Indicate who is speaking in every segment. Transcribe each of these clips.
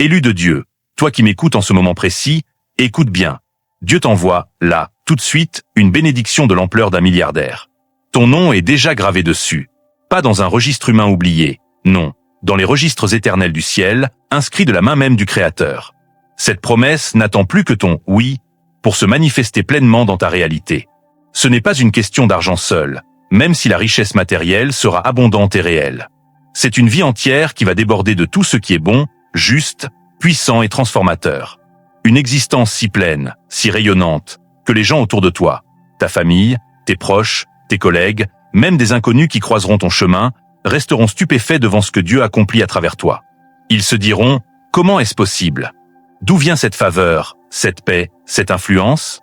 Speaker 1: Élu de Dieu, toi qui m'écoutes en ce moment précis, écoute bien. Dieu t'envoie, là, tout de suite, une bénédiction de l'ampleur d'un milliardaire. Ton nom est déjà gravé dessus. Pas dans un registre humain oublié, non, dans les registres éternels du ciel, inscrits de la main même du Créateur. Cette promesse n'attend plus que ton « oui » pour se manifester pleinement dans ta réalité. Ce n'est pas une question d'argent seul, même si la richesse matérielle sera abondante et réelle. C'est une vie entière qui va déborder de tout ce qui est bon, juste, puissant et transformateur. Une existence si pleine, si rayonnante, que les gens autour de toi, ta famille, tes proches, tes collègues, même des inconnus qui croiseront ton chemin, resteront stupéfaits devant ce que Dieu accomplit à travers toi. Ils se diront « Comment est-ce possible ? D'où vient cette faveur, cette paix, cette influence ?»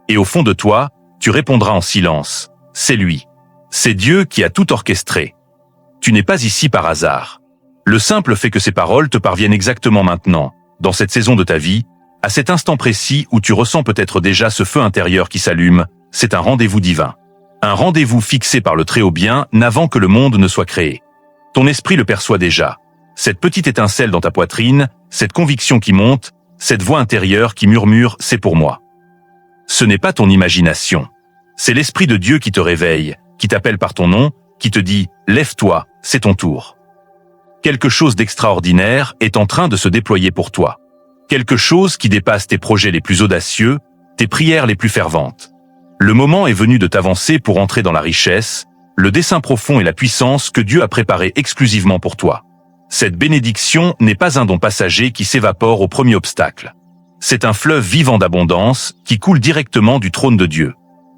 Speaker 1: Et au fond de toi, tu répondras en silence « C'est lui. C'est Dieu qui a tout orchestré. » Tu n'es pas ici par hasard. Le simple fait que ces paroles te parviennent exactement maintenant, dans cette saison de ta vie, à cet instant précis où tu ressens peut-être déjà ce feu intérieur qui s'allume, c'est un rendez-vous divin. Un rendez-vous fixé par le Très-Haut Bien n'avant que le monde ne soit créé. Ton esprit le perçoit déjà. Cette petite étincelle dans ta poitrine, cette conviction qui monte, cette voix intérieure qui murmure « c'est pour moi ». Ce n'est pas ton imagination. C'est l'Esprit de Dieu qui te réveille, qui t'appelle par ton nom, qui te dit « lève-toi, c'est ton tour ». Quelque chose d'extraordinaire est en train de se déployer pour toi. Quelque chose qui dépasse tes projets les plus audacieux, tes prières les plus ferventes. Le moment est venu de t'avancer pour entrer dans la richesse, le dessein profond et la puissance que Dieu a préparé exclusivement pour toi. Cette bénédiction n'est pas un don passager qui s'évapore au premier obstacle. C'est un fleuve vivant d'abondance qui coule directement du trône de Dieu.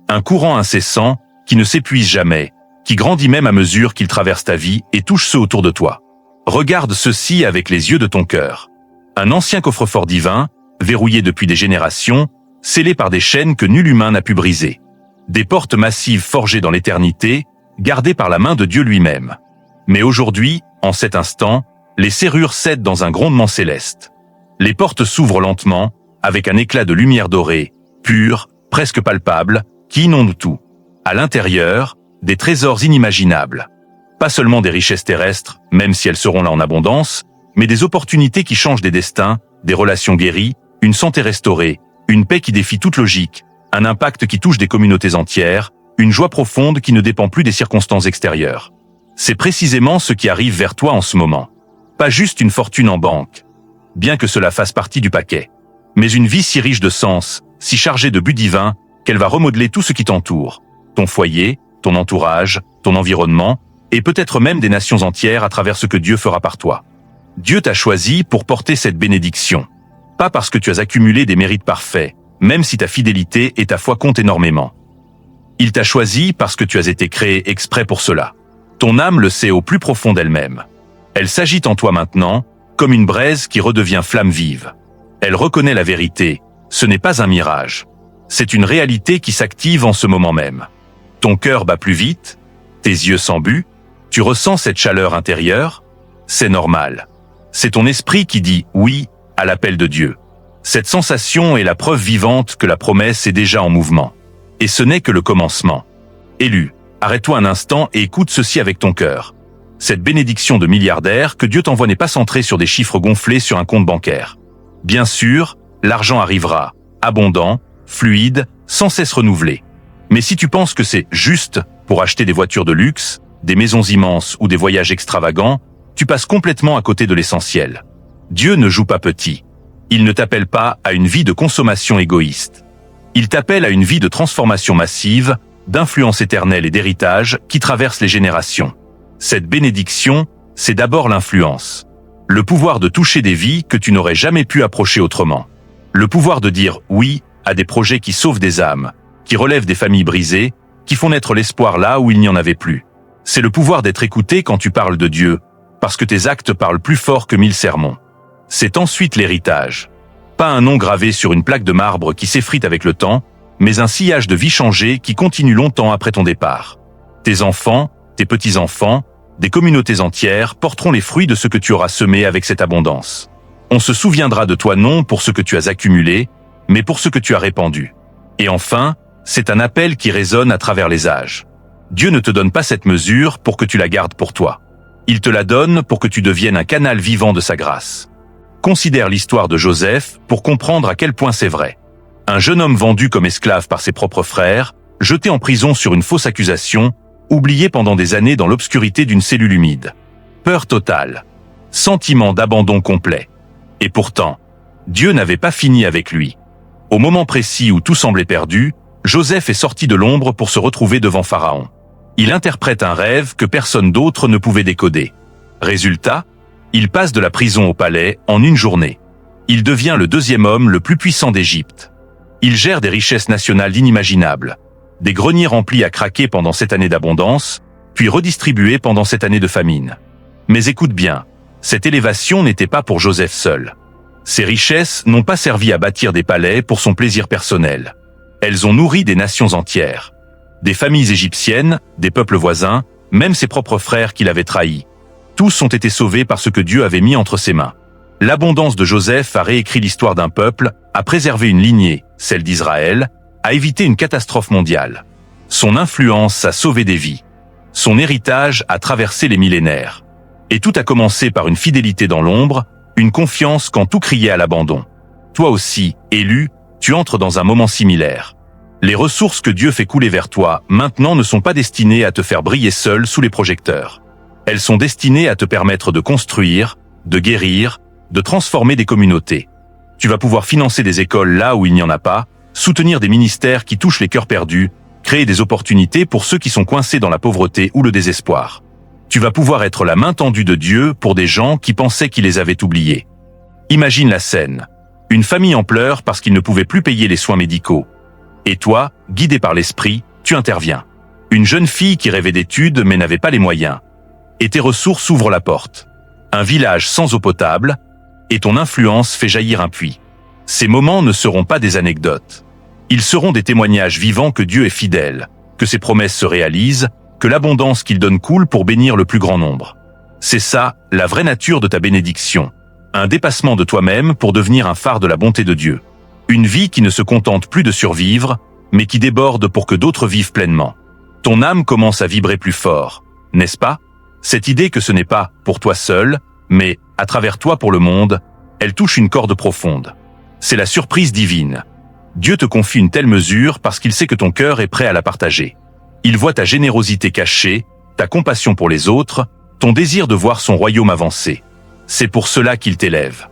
Speaker 1: Un courant incessant qui ne s'épuise jamais, qui grandit même à mesure qu'il traverse ta vie et touche ceux autour de toi. Regarde ceci avec les yeux de ton cœur. Un ancien coffre-fort divin, verrouillé depuis des générations, scellé par des chaînes que nul humain n'a pu briser. Des portes massives forgées dans l'éternité, gardées par la main de Dieu lui-même. Mais aujourd'hui, en cet instant, les serrures cèdent dans un grondement céleste. Les portes s'ouvrent lentement, avec un éclat de lumière dorée, pure, presque palpable, qui inonde tout. À l'intérieur, des trésors inimaginables. Pas seulement des richesses terrestres, même si elles seront là en abondance, mais des opportunités qui changent des destins, des relations guéries, une santé restaurée, une paix qui défie toute logique, un impact qui touche des communautés entières, une joie profonde qui ne dépend plus des circonstances extérieures. C'est précisément ce qui arrive vers toi en ce moment. Pas juste une fortune en banque, bien que cela fasse partie du paquet, mais une vie si riche de sens, si chargée de buts divins, qu'elle va remodeler tout ce qui t'entoure, ton foyer, ton entourage, ton environnement, et peut-être même des nations entières à travers ce que Dieu fera par toi. Dieu t'a choisi pour porter cette bénédiction. Pas parce que tu as accumulé des mérites parfaits, même si ta fidélité et ta foi comptent énormément. Il t'a choisi parce que tu as été créé exprès pour cela. Ton âme le sait au plus profond d'elle-même. Elle s'agite en toi maintenant, comme une braise qui redevient flamme vive. Elle reconnaît la vérité, ce n'est pas un mirage. C'est une réalité qui s'active en ce moment même. Ton cœur bat plus vite, tes yeux s'embuent, tu ressens cette chaleur intérieure, c'est normal. C'est ton esprit qui dit « oui » à l'appel de Dieu. Cette sensation est la preuve vivante que la promesse est déjà en mouvement. Et ce n'est que le commencement. Élu, arrête-toi un instant et écoute ceci avec ton cœur. Cette bénédiction de milliardaire que Dieu t'envoie n'est pas centrée sur des chiffres gonflés sur un compte bancaire. Bien sûr, l'argent arrivera, abondant, fluide, sans cesse renouvelé. Mais si tu penses que c'est juste pour acheter des voitures de luxe, des maisons immenses ou des voyages extravagants, tu passes complètement à côté de l'essentiel. Dieu ne joue pas petit. Il ne t'appelle pas à une vie de consommation égoïste. Il t'appelle à une vie de transformation massive, d'influence éternelle et d'héritage qui traverse les générations. Cette bénédiction, c'est d'abord l'influence. Le pouvoir de toucher des vies que tu n'aurais jamais pu approcher autrement. Le pouvoir de dire oui à des projets qui sauvent des âmes, qui relèvent des familles brisées, qui font naître l'espoir là où il n'y en avait plus. C'est le pouvoir d'être écouté quand tu parles de Dieu, parce que tes actes parlent plus fort que 1000 sermons. C'est ensuite l'héritage. Pas un nom gravé sur une plaque de marbre qui s'effrite avec le temps, mais un sillage de vie changée qui continue longtemps après ton départ. Tes enfants, tes petits-enfants, des communautés entières porteront les fruits de ce que tu auras semé avec cette abondance. On se souviendra de toi non pour ce que tu as accumulé, mais pour ce que tu as répandu. Et enfin, c'est un appel qui résonne à travers les âges. Dieu ne te donne pas cette mesure pour que tu la gardes pour toi. Il te la donne pour que tu deviennes un canal vivant de sa grâce. Considère l'histoire de Joseph pour comprendre à quel point c'est vrai. Un jeune homme vendu comme esclave par ses propres frères, jeté en prison sur une fausse accusation, oublié pendant des années dans l'obscurité d'une cellule humide. Peur totale. Sentiment d'abandon complet. Et pourtant, Dieu n'avait pas fini avec lui. Au moment précis où tout semblait perdu, Joseph est sorti de l'ombre pour se retrouver devant Pharaon. Il interprète un rêve que personne d'autre ne pouvait décoder. Résultat, il passe de la prison au palais en une journée. Il devient le deuxième homme le plus puissant d'Égypte. Il gère des richesses nationales inimaginables, des greniers remplis à craquer pendant cette année d'abondance, puis redistribués pendant cette année de famine. Mais écoute bien, cette élévation n'était pas pour Joseph seul. Ses richesses n'ont pas servi à bâtir des palais pour son plaisir personnel. Elles ont nourri des nations entières. Des familles égyptiennes, des peuples voisins, même ses propres frères qu'il avait trahis. Tous ont été sauvés par ce que Dieu avait mis entre ses mains. L'abondance de Joseph a réécrit l'histoire d'un peuple, a préservé une lignée, celle d'Israël, a évité une catastrophe mondiale. Son influence a sauvé des vies. Son héritage a traversé les millénaires. Et tout a commencé par une fidélité dans l'ombre, une confiance quand tout criait à l'abandon. Toi aussi, élu, tu entres dans un moment similaire. Les ressources que Dieu fait couler vers toi, maintenant, ne sont pas destinées à te faire briller seul sous les projecteurs. Elles sont destinées à te permettre de construire, de guérir, de transformer des communautés. Tu vas pouvoir financer des écoles là où il n'y en a pas, soutenir des ministères qui touchent les cœurs perdus, créer des opportunités pour ceux qui sont coincés dans la pauvreté ou le désespoir. Tu vas pouvoir être la main tendue de Dieu pour des gens qui pensaient qu'il les avait oubliés. Imagine la scène. Une famille en pleurs parce qu'ils ne pouvaient plus payer les soins médicaux. Et toi, guidé par l'esprit, tu interviens. Une jeune fille qui rêvait d'études mais n'avait pas les moyens. Et tes ressources ouvrent la porte. Un village sans eau potable, et ton influence fait jaillir un puits. Ces moments ne seront pas des anecdotes. Ils seront des témoignages vivants que Dieu est fidèle, que ses promesses se réalisent, que l'abondance qu'il donne coule pour bénir le plus grand nombre. C'est ça, la vraie nature de ta bénédiction. Un dépassement de toi-même pour devenir un phare de la bonté de Dieu. Une vie qui ne se contente plus de survivre, mais qui déborde pour que d'autres vivent pleinement. Ton âme commence à vibrer plus fort, n'est-ce pas ? Cette idée que ce n'est pas pour toi seul, mais à travers toi pour le monde, elle touche une corde profonde. C'est la surprise divine. Dieu te confie une telle mesure parce qu'il sait que ton cœur est prêt à la partager. Il voit ta générosité cachée, ta compassion pour les autres, ton désir de voir son royaume avancer. C'est pour cela qu'il t'élève.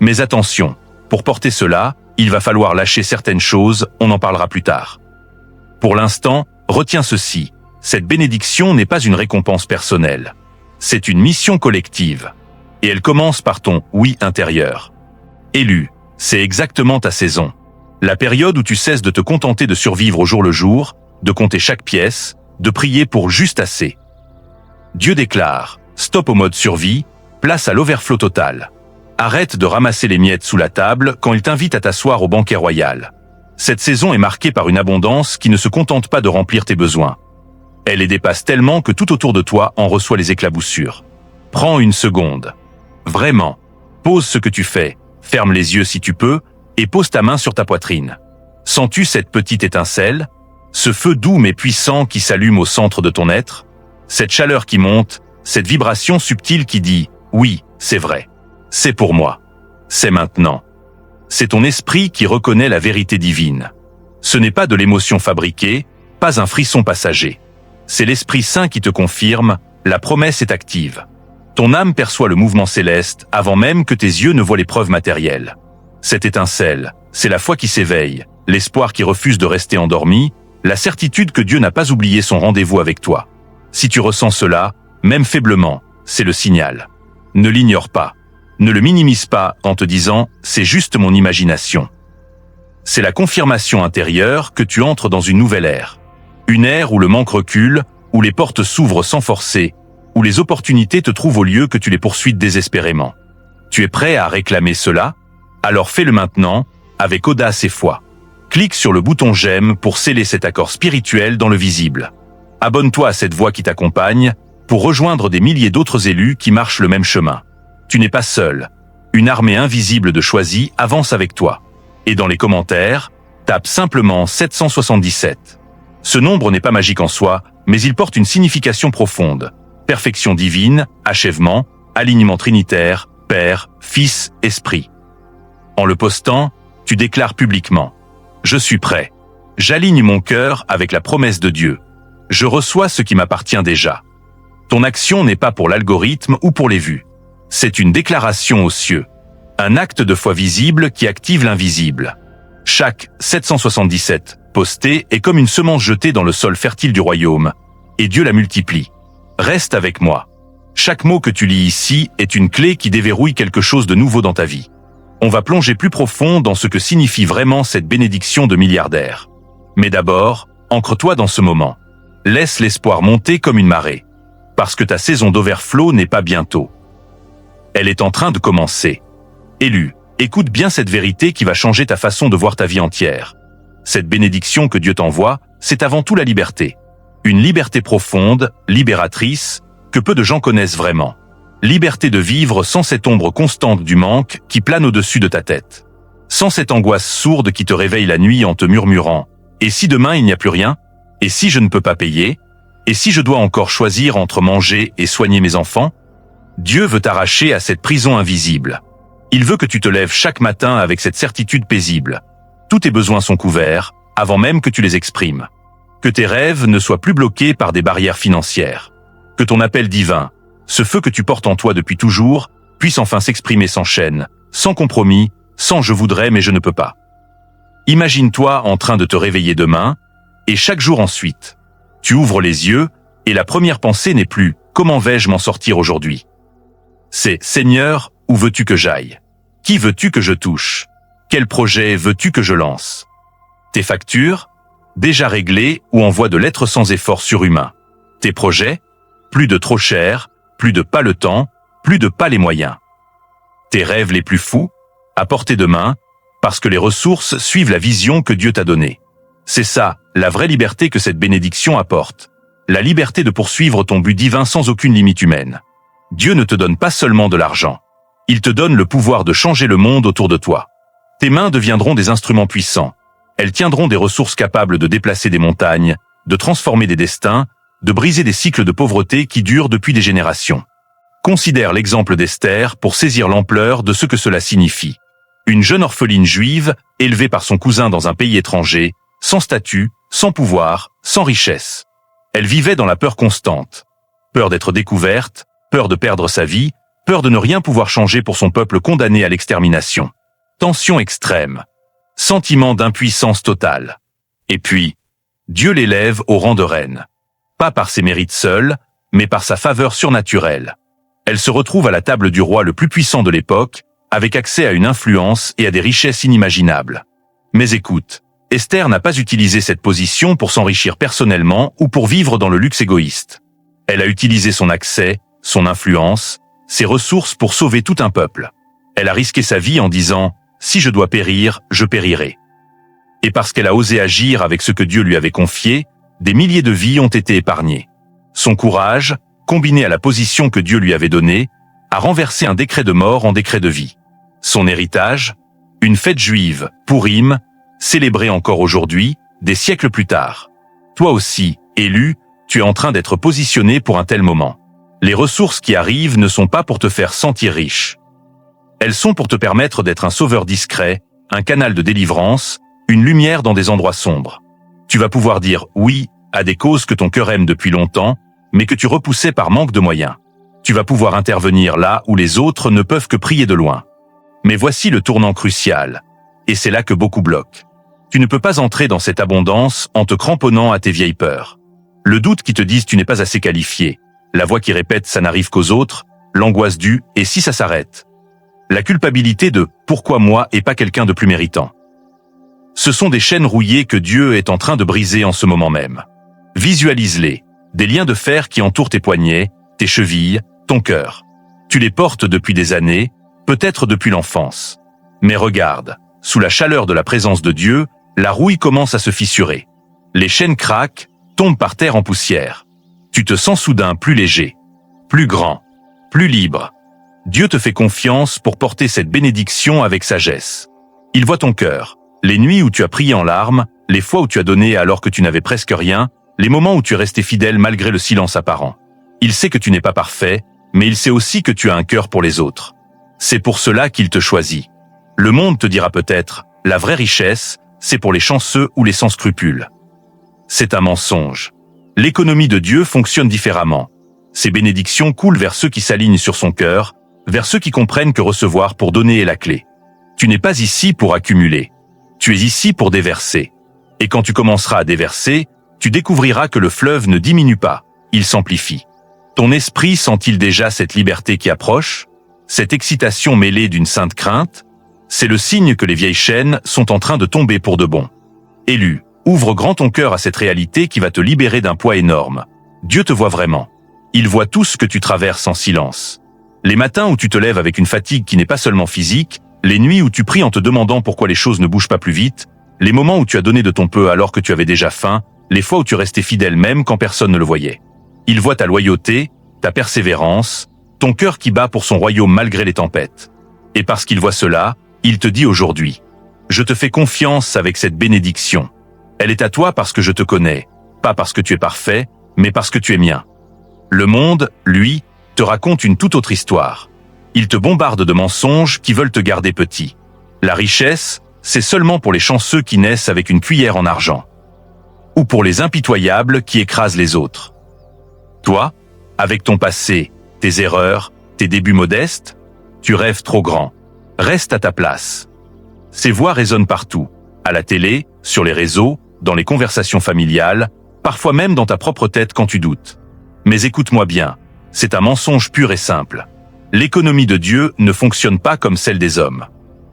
Speaker 1: Mais attention, pour porter cela, il va falloir lâcher certaines choses, on en parlera plus tard. Pour l'instant, retiens ceci. Cette bénédiction n'est pas une récompense personnelle. C'est une mission collective. Et elle commence par ton « oui » intérieur. Élu, c'est exactement ta saison. La période où tu cesses de te contenter de survivre au jour le jour, de compter chaque pièce, de prier pour juste assez. Dieu déclare « stop au mode survie, place à l'overflow total. Arrête de ramasser les miettes sous la table quand il t'invite à t'asseoir au banquet royal. Cette saison est marquée par une abondance qui ne se contente pas de remplir tes besoins. Elle les dépasse tellement que tout autour de toi en reçoit les éclaboussures. Prends une seconde. Vraiment. Pose ce que tu fais, ferme les yeux si tu peux, et pose ta main sur ta poitrine. Sens-tu cette petite étincelle? Ce feu doux mais puissant qui s'allume au centre de ton être? Cette chaleur qui monte, cette vibration subtile qui dit « oui, c'est vrai. C'est pour moi. C'est maintenant. » C'est ton esprit qui reconnaît la vérité divine. Ce n'est pas de l'émotion fabriquée, pas un frisson passager. C'est l'Esprit Saint qui te confirme, la promesse est active. Ton âme perçoit le mouvement céleste avant même que tes yeux ne voient les preuves matérielles. Cette étincelle, c'est la foi qui s'éveille, l'espoir qui refuse de rester endormi, la certitude que Dieu n'a pas oublié son rendez-vous avec toi. Si tu ressens cela, même faiblement, c'est le signal. Ne l'ignore pas. Ne le minimise pas en te disant « c'est juste mon imagination ». C'est la confirmation intérieure que tu entres dans une nouvelle ère. Une ère où le manque recule, où les portes s'ouvrent sans forcer, où les opportunités te trouvent au lieu que tu les poursuites désespérément. Tu es prêt à réclamer cela? Alors fais-le maintenant, avec audace et foi. Clique sur le bouton j'aime pour sceller cet accord spirituel dans le visible. Abonne-toi à cette voix qui t'accompagne pour rejoindre des milliers d'autres élus qui marchent le même chemin. Tu n'es pas seul. Une armée invisible de choisis avance avec toi. Et dans les commentaires, tape simplement 777. Ce nombre n'est pas magique en soi, mais il porte une signification profonde. Perfection divine, achèvement, alignement trinitaire, Père, Fils, Esprit. En le postant, tu déclares publiquement « Je suis prêt. J'aligne mon cœur avec la promesse de Dieu. Je reçois ce qui m'appartient déjà. » Ton action n'est pas pour l'algorithme ou pour les vues. C'est une déclaration aux cieux. Un acte de foi visible qui active l'invisible. Chaque 777 posté est comme une semence jetée dans le sol fertile du royaume, et Dieu la multiplie. Reste avec moi. Chaque mot que tu lis ici est une clé qui déverrouille quelque chose de nouveau dans ta vie. On va plonger plus profond dans ce que signifie vraiment cette bénédiction de milliardaire. Mais d'abord, ancre-toi dans ce moment. Laisse l'espoir monter comme une marée. Parce que ta saison d'overflow n'est pas bientôt. Elle est en train de commencer. Élu, écoute bien cette vérité qui va changer ta façon de voir ta vie entière. Cette bénédiction que Dieu t'envoie, c'est avant tout la liberté. Une liberté profonde, libératrice, que peu de gens connaissent vraiment. Liberté de vivre sans cette ombre constante du manque qui plane au-dessus de ta tête. Sans cette angoisse sourde qui te réveille la nuit en te murmurant « Et si demain il n'y a plus rien ? Et si je ne peux pas payer ? Et si je dois encore choisir entre manger et soigner mes enfants ?» Dieu veut t'arracher à cette prison invisible. Il veut que tu te lèves chaque matin avec cette certitude paisible. Tous tes besoins sont couverts, avant même que tu les exprimes. Que tes rêves ne soient plus bloqués par des barrières financières. Que ton appel divin, ce feu que tu portes en toi depuis toujours, puisse enfin s'exprimer sans chaîne, sans compromis, sans « je voudrais mais je ne peux pas ». Imagine-toi en train de te réveiller demain, et chaque jour ensuite. Tu ouvres les yeux, et la première pensée n'est plus « comment vais-je m'en sortir aujourd'hui ?» C'est « Seigneur, où veux-tu que j'aille ? Qui veux-tu que je touche ? Quel projet veux-tu que je lance ? Tes factures ? Déjà réglées ou en voie de l'être sans effort surhumain. Tes projets ? Plus de trop cher, plus de pas le temps, plus de pas les moyens. Tes rêves les plus fous ? À portée de main, parce que les ressources suivent la vision que Dieu t'a donnée. C'est ça, la vraie liberté que cette bénédiction apporte. La liberté de poursuivre ton but divin sans aucune limite humaine. Dieu ne te donne pas seulement de l'argent. Il te donne le pouvoir de changer le monde autour de toi. Tes mains deviendront des instruments puissants. Elles tiendront des ressources capables de déplacer des montagnes, de transformer des destins, de briser des cycles de pauvreté qui durent depuis des générations. Considère l'exemple d'Esther pour saisir l'ampleur de ce que cela signifie. Une jeune orpheline juive, élevée par son cousin dans un pays étranger, sans statut, sans pouvoir, sans richesse. Elle vivait dans la peur constante. Peur d'être découverte, peur de perdre sa vie, peur de ne rien pouvoir changer pour son peuple condamné à l'extermination. Tension extrême. Sentiment d'impuissance totale. Et puis, Dieu l'élève au rang de reine. Pas par ses mérites seuls, mais par sa faveur surnaturelle. Elle se retrouve à la table du roi le plus puissant de l'époque, avec accès à une influence et à des richesses inimaginables. Mais écoute, Esther n'a pas utilisé cette position pour s'enrichir personnellement ou pour vivre dans le luxe égoïste. Elle a utilisé son accès, son influence, ses ressources pour sauver tout un peuple. Elle a risqué sa vie en disant « Si je dois périr, je périrai ». Et parce qu'elle a osé agir avec ce que Dieu lui avait confié, des milliers de vies ont été épargnées. Son courage, combiné à la position que Dieu lui avait donnée, a renversé un décret de mort en décret de vie. Son héritage, une fête juive, Pourim, célébrée encore aujourd'hui, des siècles plus tard. Toi aussi, élu, tu es en train d'être positionné pour un tel moment. Les ressources qui arrivent ne sont pas pour te faire sentir riche. Elles sont pour te permettre d'être un sauveur discret, un canal de délivrance, une lumière dans des endroits sombres. Tu vas pouvoir dire oui à des causes que ton cœur aime depuis longtemps, mais que tu repoussais par manque de moyens. Tu vas pouvoir intervenir là où les autres ne peuvent que prier de loin. Mais voici le tournant crucial. Et c'est là que beaucoup bloquent. Tu ne peux pas entrer dans cette abondance en te cramponnant à tes vieilles peurs. Le doute qui te disent tu n'es pas assez qualifié, la voix qui répète ça n'arrive qu'aux autres, l'angoisse du et si ça s'arrête. La culpabilité de pourquoi moi et pas quelqu'un de plus méritant. Ce sont des chaînes rouillées que Dieu est en train de briser en ce moment même. Visualise-les, des liens de fer qui entourent tes poignets, tes chevilles, ton cœur. Tu les portes depuis des années, peut-être depuis l'enfance. Mais regarde, sous la chaleur de la présence de Dieu, la rouille commence à se fissurer. Les chaînes craquent, tombent par terre en poussière. Tu te sens soudain plus léger, plus grand, plus libre. Dieu te fait confiance pour porter cette bénédiction avec sagesse. Il voit ton cœur, les nuits où tu as prié en larmes, les fois où tu as donné alors que tu n'avais presque rien, les moments où tu es resté fidèle malgré le silence apparent. Il sait que tu n'es pas parfait, mais il sait aussi que tu as un cœur pour les autres. C'est pour cela qu'il te choisit. Le monde te dira peut-être, la vraie richesse, c'est pour les chanceux ou les sans scrupules. C'est un mensonge. L'économie de Dieu fonctionne différemment. Ses bénédictions coulent vers ceux qui s'alignent sur son cœur, vers ceux qui comprennent que recevoir pour donner est la clé. Tu n'es pas ici pour accumuler. Tu es ici pour déverser. Et quand tu commenceras à déverser, tu découvriras que le fleuve ne diminue pas, il s'amplifie. Ton esprit sent-il déjà cette liberté qui approche? Cette excitation mêlée d'une sainte crainte? C'est le signe que les vieilles chaînes sont en train de tomber pour de bon. Élu, ouvre grand ton cœur à cette réalité qui va te libérer d'un poids énorme. Dieu te voit vraiment. Il voit tout ce que tu traverses en silence. Les matins où tu te lèves avec une fatigue qui n'est pas seulement physique, les nuits où tu pries en te demandant pourquoi les choses ne bougent pas plus vite, les moments où tu as donné de ton peu alors que tu avais déjà faim, les fois où tu restais fidèle même quand personne ne le voyait. Il voit ta loyauté, ta persévérance, ton cœur qui bat pour son royaume malgré les tempêtes. Et parce qu'il voit cela, il te dit aujourd'hui, « Je te fais confiance avec cette bénédiction. Elle est à toi parce que je te connais, pas parce que tu es parfait, mais parce que tu es mien. » Le monde, lui, te raconte une toute autre histoire. Il te bombarde de mensonges qui veulent te garder petit. La richesse, c'est seulement pour les chanceux qui naissent avec une cuillère en argent. Ou pour les impitoyables qui écrasent les autres. Toi, avec ton passé, tes erreurs, tes débuts modestes, tu rêves trop grand. Reste à ta place. Ces voix résonnent partout, à la télé, sur les réseaux, dans les conversations familiales, parfois même dans ta propre tête quand tu doutes. Mais écoute-moi bien, c'est un mensonge pur et simple. L'économie de Dieu ne fonctionne pas comme celle des hommes.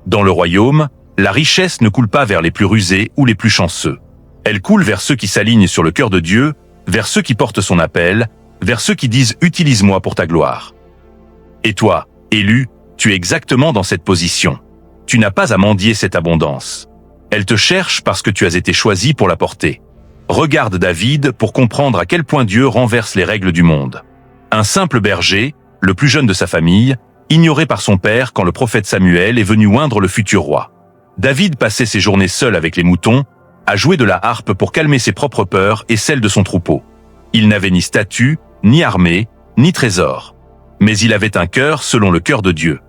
Speaker 1: Dans le royaume, la richesse ne coule pas vers les plus rusés ou les plus chanceux. Elle coule vers ceux qui s'alignent sur le cœur de Dieu, vers ceux qui portent son appel, vers ceux qui disent « Utilise-moi pour ta gloire ». Et toi, élu, tu es exactement dans cette position. Tu n'as pas à mendier cette abondance. Elle te cherche parce que tu as été choisi pour la porter. Regarde David pour comprendre à quel point Dieu renverse les règles du monde. Un simple berger, le plus jeune de sa famille, ignoré par son père quand le prophète Samuel est venu oindre le futur roi. David passait ses journées seul avec les moutons, à jouer de la harpe pour calmer ses propres peurs et celles de son troupeau. Il n'avait ni statut, ni armée, ni trésor. Mais il avait un cœur selon le cœur de Dieu.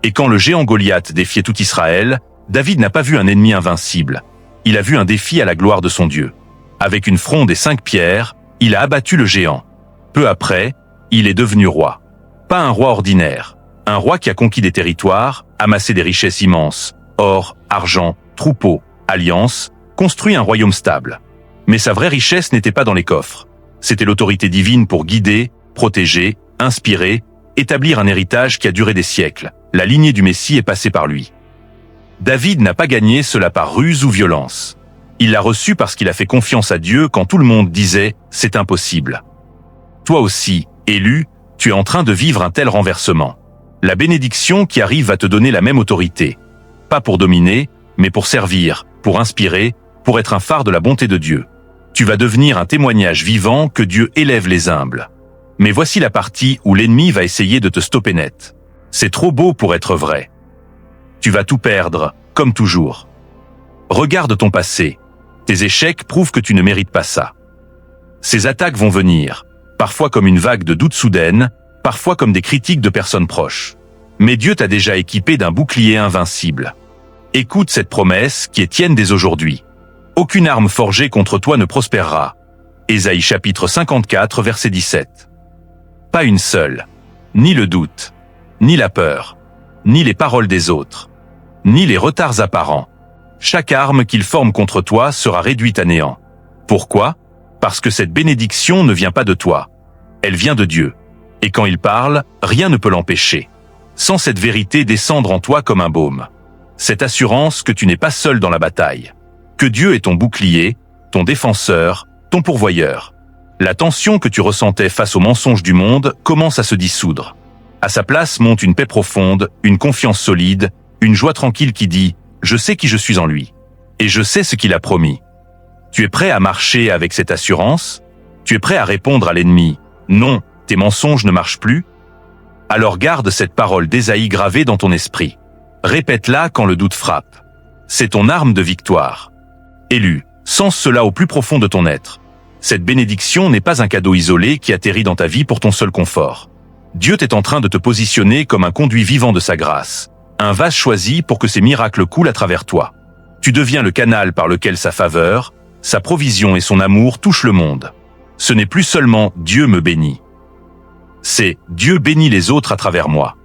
Speaker 1: Et quand le géant Goliath défiait tout Israël, David n'a pas vu un ennemi invincible. Il a vu un défi à la gloire de son Dieu. Avec une fronde et 5 pierres, il a abattu le géant. Peu après, il est devenu roi. Pas un roi ordinaire. Un roi qui a conquis des territoires, amassé des richesses immenses, or, argent, troupeaux, alliances, construit un royaume stable. Mais sa vraie richesse n'était pas dans les coffres. C'était l'autorité divine pour guider, protéger, inspirer, établir un héritage qui a duré des siècles. La lignée du Messie est passée par lui. David n'a pas gagné cela par ruse ou violence. Il l'a reçu parce qu'il a fait confiance à Dieu quand tout le monde disait « c'est impossible ». Toi aussi, élu, tu es en train de vivre un tel renversement. La bénédiction qui arrive va te donner la même autorité. Pas pour dominer, mais pour servir, pour inspirer, pour être un phare de la bonté de Dieu. Tu vas devenir un témoignage vivant que Dieu élève les humbles. Mais voici la partie où l'ennemi va essayer de te stopper net. C'est trop beau pour être vrai. Tu vas tout perdre, comme toujours. Regarde ton passé. Tes échecs prouvent que tu ne mérites pas ça. Ces attaques vont venir, parfois comme une vague de doutes soudaines, parfois comme des critiques de personnes proches. Mais Dieu t'a déjà équipé d'un bouclier invincible. Écoute cette promesse qui est tienne dès aujourd'hui. Aucune arme forgée contre toi ne prospérera. Ésaïe chapitre 54 verset 17. Pas une seule. Ni le doute, ni la peur, ni les paroles des autres, ni les retards apparents. Chaque arme qu'il forme contre toi sera réduite à néant. Pourquoi? Parce que cette bénédiction ne vient pas de toi. Elle vient de Dieu. Et quand il parle, rien ne peut l'empêcher. Sans cette vérité descendre en toi comme un baume. Cette assurance que tu n'es pas seul dans la bataille. Que Dieu est ton bouclier, ton défenseur, ton pourvoyeur. La tension que tu ressentais face aux mensonges du monde commence à se dissoudre. À sa place monte une paix profonde, une confiance solide, une joie tranquille qui dit « Je sais qui je suis en lui. Et je sais ce qu'il a promis. » Tu es prêt à marcher avec cette assurance? Tu es prêt à répondre à l'ennemi « Non, tes mensonges ne marchent plus ?» Alors garde cette parole d'Ésaïe gravée dans ton esprit. Répète-la quand le doute frappe. C'est ton arme de victoire. Élu, sens cela au plus profond de ton être. Cette bénédiction n'est pas un cadeau isolé qui atterrit dans ta vie pour ton seul confort. Dieu est en train de te positionner comme un conduit vivant de sa grâce, un vase choisi pour que ses miracles coulent à travers toi. Tu deviens le canal par lequel sa faveur, sa provision et son amour touchent le monde. Ce n'est plus seulement « Dieu me bénit ». C'est « Dieu bénit les autres à travers moi ».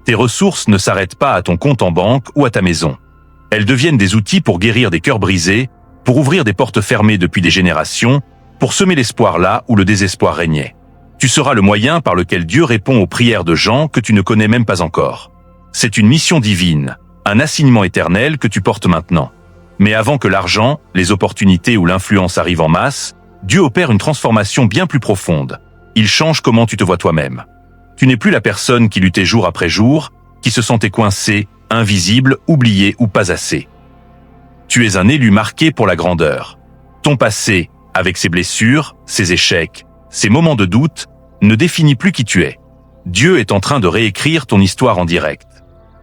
Speaker 1: Tes ressources ne s'arrêtent pas à ton compte en banque ou à ta maison. Elles deviennent des outils pour guérir des cœurs brisés, pour ouvrir des portes fermées depuis des générations, pour semer l'espoir là où le désespoir régnait. Tu seras le moyen par lequel Dieu répond aux prières de gens que tu ne connais même pas encore. C'est une mission divine, un assignement éternel que tu portes maintenant. Mais avant que l'argent, les opportunités ou l'influence arrivent en masse, Dieu opère une transformation bien plus profonde. Il change comment tu te vois toi-même. Tu n'es plus la personne qui luttait jour après jour, qui se sentait coincée, invisible, oubliée ou pas assez. Tu es un élu marqué pour la grandeur. Ton passé, avec ses blessures, ses échecs, ses moments de doute, ne définit plus qui tu es. Dieu est en train de réécrire ton histoire en direct.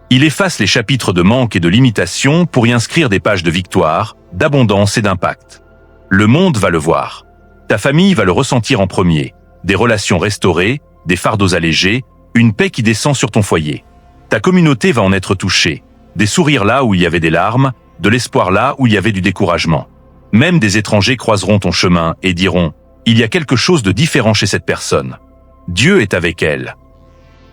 Speaker 1: Il efface les chapitres de manque et de limitation pour y inscrire des pages de victoire, d'abondance et d'impact. Le monde va le voir. Ta famille va le ressentir en premier. Des relations restaurées, des fardeaux allégés, une paix qui descend sur ton foyer. Ta communauté va en être touchée. Des sourires là où il y avait des larmes, de l'espoir là où il y avait du découragement. Même des étrangers croiseront ton chemin et diront « Il y a quelque chose de différent chez cette personne. Dieu est avec elle. »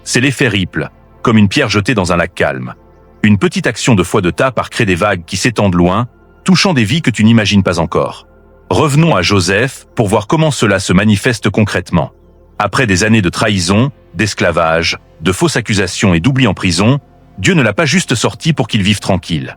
Speaker 1: C'est l'effet Ripple, comme une pierre jetée dans un lac calme. Une petite action de foi de ta part crée des vagues qui s'étendent loin, touchant des vies que tu n'imagines pas encore. Revenons à Joseph pour voir comment cela se manifeste concrètement. Après des années de trahison, d'esclavage, de fausses accusations et d'oubli en prison, Dieu ne l'a pas juste sorti pour qu'il vive tranquille.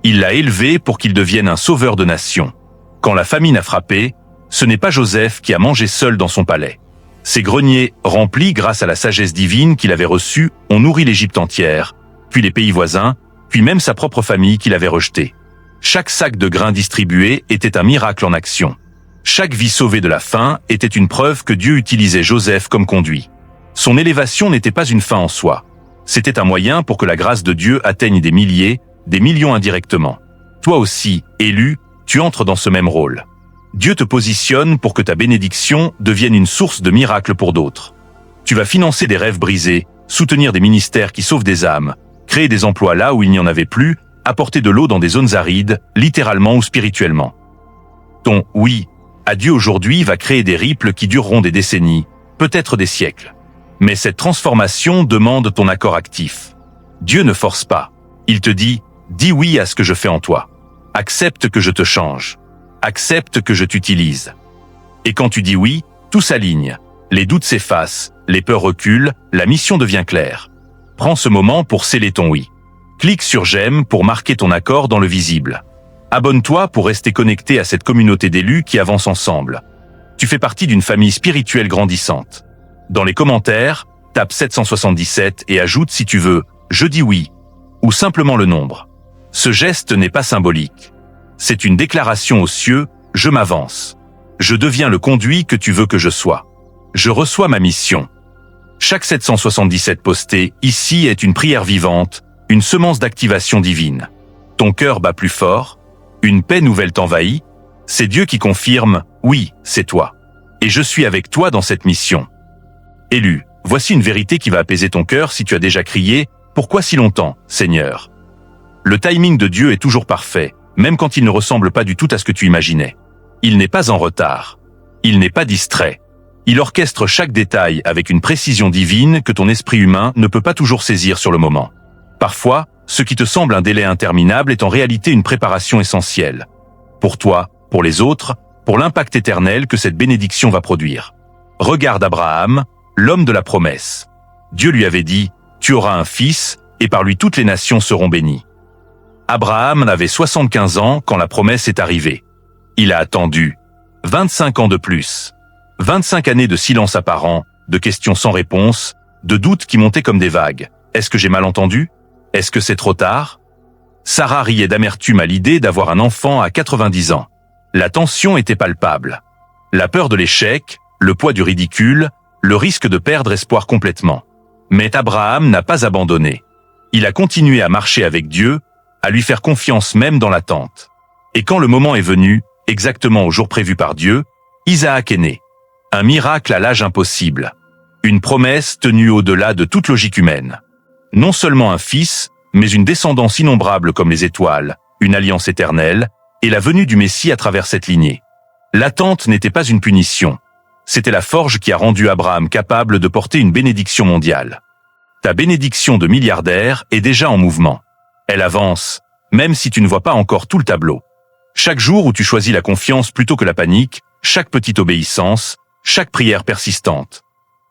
Speaker 1: Il l'a élevé pour qu'il devienne un sauveur de nations. Quand la famine a frappé, ce n'est pas Joseph qui a mangé seul dans son palais. Ses greniers, remplis grâce à la sagesse divine qu'il avait reçue, ont nourri l'Égypte entière, puis les pays voisins, puis même sa propre famille qu'il avait rejetée. Chaque sac de grains distribué était un miracle en action. Chaque vie sauvée de la faim était une preuve que Dieu utilisait Joseph comme conduit. Son élévation n'était pas une fin en soi. C'était un moyen pour que la grâce de Dieu atteigne des milliers, des millions indirectement. Toi aussi, élu, tu entres dans ce même rôle. Dieu te positionne pour que ta bénédiction devienne une source de miracles pour d'autres. Tu vas financer des rêves brisés, soutenir des ministères qui sauvent des âmes, créer des emplois là où il n'y en avait plus, apporter de l'eau dans des zones arides, littéralement ou spirituellement. Ton « oui » à Dieu aujourd'hui va créer des ripples qui dureront des décennies, peut-être des siècles. Mais cette transformation demande ton accord actif. Dieu ne force pas. Il te dit « dis oui à ce que je fais en toi. Accepte que je te change. Accepte que je t'utilise. » Et quand tu dis oui, tout s'aligne. Les doutes s'effacent, les peurs reculent, la mission devient claire. Prends ce moment pour sceller ton oui. Clique sur j'aime pour marquer ton accord dans le visible. Abonne-toi pour rester connecté à cette communauté d'élus qui avance ensemble. Tu fais partie d'une famille spirituelle grandissante. Dans les commentaires, tape 777 et ajoute si tu veux « je dis oui » ou simplement le nombre. Ce geste n'est pas symbolique. C'est une déclaration aux cieux « je m'avance ». Je deviens le conduit que tu veux que je sois. Je reçois ma mission. Chaque 777 posté ici est une prière vivante, une semence d'activation divine. Ton cœur bat plus fort, une paix nouvelle t'envahit, c'est Dieu qui confirme « oui, c'est toi ». Et je suis avec toi dans cette mission. Élu, voici une vérité qui va apaiser ton cœur si tu as déjà crié « Pourquoi si longtemps, Seigneur ?» Le timing de Dieu est toujours parfait, même quand il ne ressemble pas du tout à ce que tu imaginais. Il n'est pas en retard. Il n'est pas distrait. Il orchestre chaque détail avec une précision divine que ton esprit humain ne peut pas toujours saisir sur le moment. Parfois, ce qui te semble un délai interminable est en réalité une préparation essentielle. Pour toi, pour les autres, pour l'impact éternel que cette bénédiction va produire. Regarde Abraham, l'homme de la promesse. Dieu lui avait dit « Tu auras un fils, et par lui toutes les nations seront bénies ». Abraham avait 75 ans quand la promesse est arrivée. Il a attendu 25 ans de plus. 25 années de silence apparent, de questions sans réponse, de doutes qui montaient comme des vagues. Est-ce que j'ai mal entendu? Est-ce que c'est trop tard? Sarah riait d'amertume à l'idée d'avoir un enfant à 90 ans. La tension était palpable. La peur de l'échec, le poids du ridicule, le risque de perdre espoir complètement. Mais Abraham n'a pas abandonné. Il a continué à marcher avec Dieu, à lui faire confiance même dans l'attente. Et quand le moment est venu, exactement au jour prévu par Dieu, Isaac est né. Un miracle à l'âge impossible. Une promesse tenue au-delà de toute logique humaine. Non seulement un fils, mais une descendance innombrable comme les étoiles, une alliance éternelle, et la venue du Messie à travers cette lignée. L'attente n'était pas une punition. C'était la forge qui a rendu Abraham capable de porter une bénédiction mondiale. Ta bénédiction de milliardaire est déjà en mouvement. Elle avance, même si tu ne vois pas encore tout le tableau. Chaque jour où tu choisis la confiance plutôt que la panique, chaque petite obéissance, chaque prière persistante.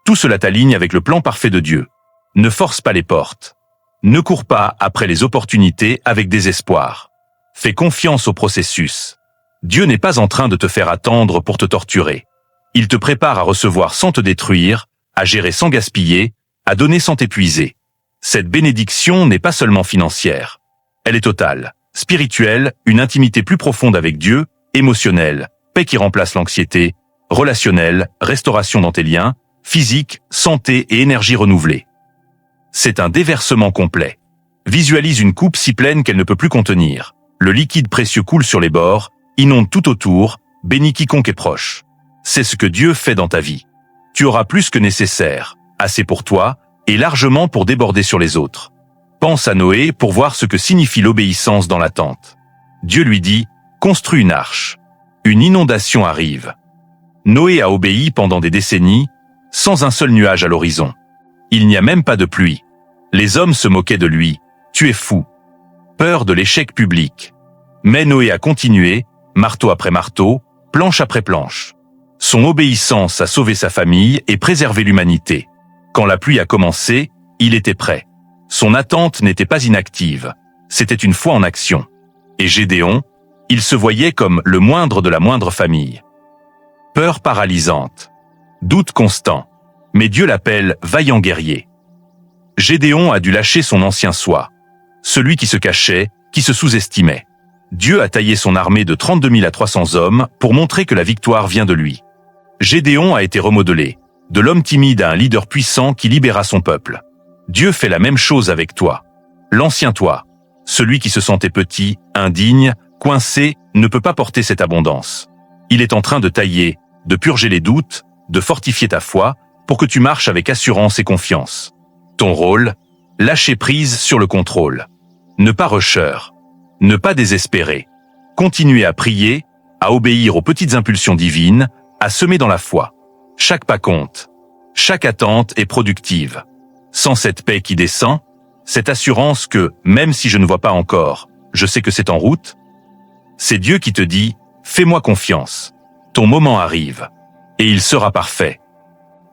Speaker 1: Tout cela t'aligne avec le plan parfait de Dieu. Ne force pas les portes. Ne cours pas après les opportunités avec désespoir. Fais confiance au processus. Dieu n'est pas en train de te faire attendre pour te torturer. Il te prépare à recevoir sans te détruire, à gérer sans gaspiller, à donner sans t'épuiser. Cette bénédiction n'est pas seulement financière. Elle est totale, spirituelle, une intimité plus profonde avec Dieu, émotionnelle, paix qui remplace l'anxiété, relationnelle, restauration dans tes liens, physique, santé et énergie renouvelée. C'est un déversement complet. Visualise une coupe si pleine qu'elle ne peut plus contenir. Le liquide précieux coule sur les bords, inonde tout autour, bénit quiconque est proche. C'est ce que Dieu fait dans ta vie. Tu auras plus que nécessaire, assez pour toi, et largement pour déborder sur les autres. Pense à Noé pour voir ce que signifie l'obéissance dans l'attente. Dieu lui dit, construis une arche. Une inondation arrive. Noé a obéi pendant des décennies, sans un seul nuage à l'horizon. Il n'y a même pas de pluie. Les hommes se moquaient de lui. Tu es fou. Peur de l'échec public. Mais Noé a continué, marteau après marteau, planche après planche. Son obéissance a sauvé sa famille et préservé l'humanité. Quand la pluie a commencé, il était prêt. Son attente n'était pas inactive. C'était une foi en action. Et Gédéon, il se voyait comme le moindre de la moindre famille. Peur paralysante. Doute constant. Mais Dieu l'appelle vaillant guerrier. Gédéon a dû lâcher son ancien soi. Celui qui se cachait, qui se sous-estimait. Dieu a taillé son armée de 32 000 à 300 hommes pour montrer que la victoire vient de lui. Gédéon a été remodelé, de l'homme timide à un leader puissant qui libéra son peuple. Dieu fait la même chose avec toi. L'ancien toi, celui qui se sentait petit, indigne, coincé, ne peut pas porter cette abondance. Il est en train de tailler, de purger les doutes, de fortifier ta foi, pour que tu marches avec assurance et confiance. Ton rôle, lâcher prise sur le contrôle. Ne pas rusher. Ne pas désespérer. Continuer à prier, à obéir aux petites impulsions divines, à semer dans la foi. Chaque pas compte. Chaque attente est productive. Sans cette paix qui descend, cette assurance que, même si je ne vois pas encore, je sais que c'est en route, c'est Dieu qui te dit « Fais-moi confiance. Ton moment arrive. Et il sera parfait. »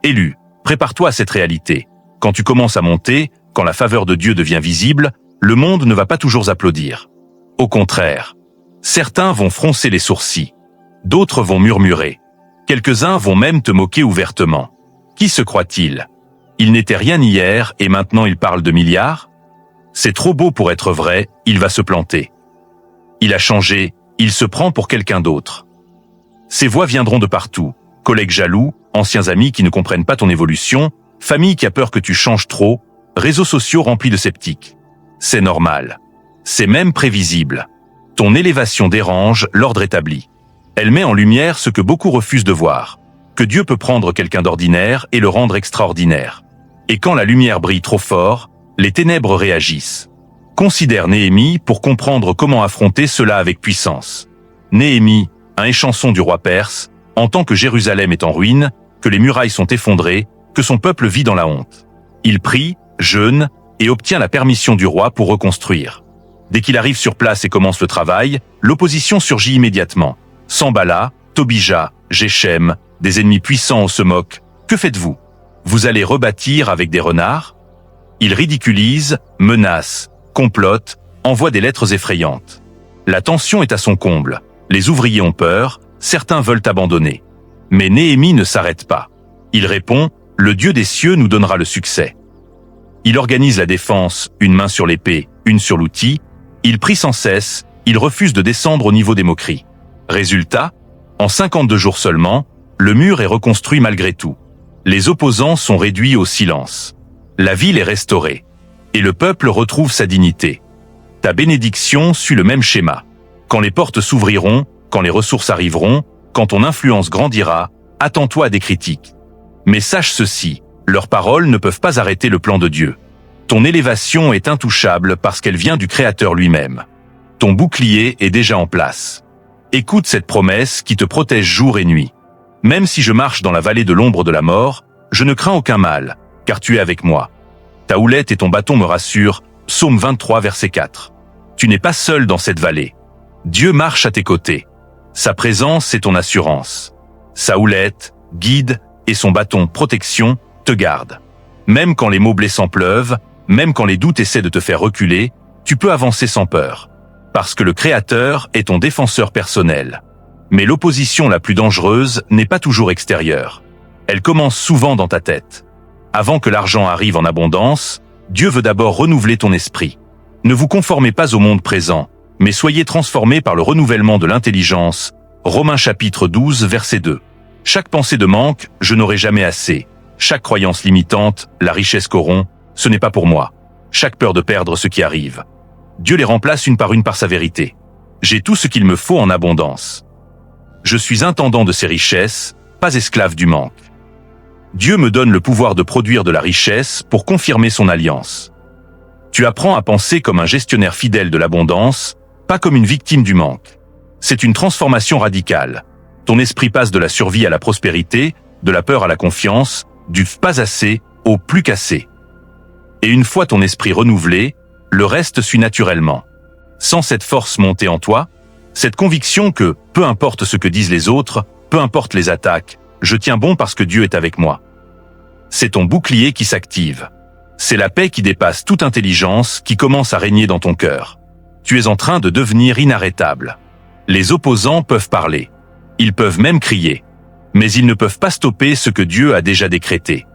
Speaker 1: Élu, prépare-toi à cette réalité. Quand tu commences à monter, quand la faveur de Dieu devient visible, le monde ne va pas toujours applaudir. Au contraire, certains vont froncer les sourcils. D'autres vont murmurer. Quelques-uns vont même te moquer ouvertement. Qui se croit-il? Il n'était rien hier et maintenant il parle de milliards? C'est trop beau pour être vrai, il va se planter. Il a changé, il se prend pour quelqu'un d'autre. Ces voix viendront de partout. Collègues jaloux, anciens amis qui ne comprennent pas ton évolution, famille qui a peur que tu changes trop, réseaux sociaux remplis de sceptiques. C'est normal. C'est même prévisible. Ton élévation dérange l'ordre établi. Elle met en lumière ce que beaucoup refusent de voir, que Dieu peut prendre quelqu'un d'ordinaire et le rendre extraordinaire. Et quand la lumière brille trop fort, les ténèbres réagissent. Considère Néhémie pour comprendre comment affronter cela avec puissance. Néhémie, un échanson du roi perse, entend que Jérusalem est en ruine, que les murailles sont effondrées, que son peuple vit dans la honte. Il prie, jeûne et obtient la permission du roi pour reconstruire. Dès qu'il arrive sur place et commence le travail, l'opposition surgit immédiatement. Sambala, Tobija, Geshem, des ennemis puissants se moquent. Que faites-vous? Vous allez rebâtir avec des renards? Ils ridiculisent, menacent, complotent, envoient des lettres effrayantes. La tension est à son comble. Les ouvriers ont peur, certains veulent abandonner. Mais Néhémie ne s'arrête pas. Il répond, « Le Dieu des cieux nous donnera le succès ». Il organise la défense, une main sur l'épée, une sur l'outil. Il prie sans cesse, il refuse de descendre au niveau des moqueries. Résultat, en 52 jours seulement, le mur est reconstruit malgré tout. Les opposants sont réduits au silence. La ville est restaurée. Et le peuple retrouve sa dignité. Ta bénédiction suit le même schéma. Quand les portes s'ouvriront, quand les ressources arriveront, quand ton influence grandira, attends-toi à des critiques. Mais sache ceci, Leurs paroles ne peuvent pas arrêter le plan de Dieu. Ton élévation est intouchable parce qu'elle vient du Créateur lui-même. Ton bouclier est déjà en place. Écoute cette promesse qui te protège jour et nuit. Même si je marche dans la vallée de l'ombre de la mort, je ne crains aucun mal, car tu es avec moi. Ta houlette et ton bâton me rassurent. Psaume 23, verset 4. Tu n'es pas seul dans cette vallée. Dieu marche à tes côtés. Sa présence est ton assurance. Sa houlette, guide, et son bâton, protection, te gardent. Même quand les mots blessants pleuvent, même quand les doutes essaient de te faire reculer, tu peux avancer sans peur. Parce que le Créateur est ton défenseur personnel. Mais l'opposition la plus dangereuse n'est pas toujours extérieure. Elle commence souvent dans ta tête. Avant que l'argent arrive en abondance, Dieu veut d'abord renouveler ton esprit. Ne vous conformez pas au monde présent, mais soyez transformés par le renouvellement de l'intelligence. Romains chapitre 12, verset 2. Chaque pensée de manque, je n'aurai jamais assez. Chaque croyance limitante, la richesse corrompt, ce n'est pas pour moi. Chaque peur de perdre ce qui arrive. Dieu les remplace une par sa vérité. J'ai tout ce qu'il me faut en abondance. Je suis intendant de ces richesses, pas esclave du manque. Dieu me donne le pouvoir de produire de la richesse pour confirmer son alliance. Tu apprends à penser comme un gestionnaire fidèle de l'abondance, pas comme une victime du manque. C'est une transformation radicale. Ton esprit passe de la survie à la prospérité, de la peur à la confiance, du « pas assez » au « plus qu'assez ». Et une fois ton esprit renouvelé, le reste suit naturellement. Sans cette force montée en toi, cette conviction que, peu importe ce que disent les autres, peu importe les attaques, je tiens bon parce que Dieu est avec moi. C'est ton bouclier qui s'active. C'est la paix qui dépasse toute intelligence qui commence à régner dans ton cœur. Tu es en train de devenir inarrêtable. Les opposants peuvent parler. Ils peuvent même crier. Mais ils ne peuvent pas stopper ce que Dieu a déjà décrété.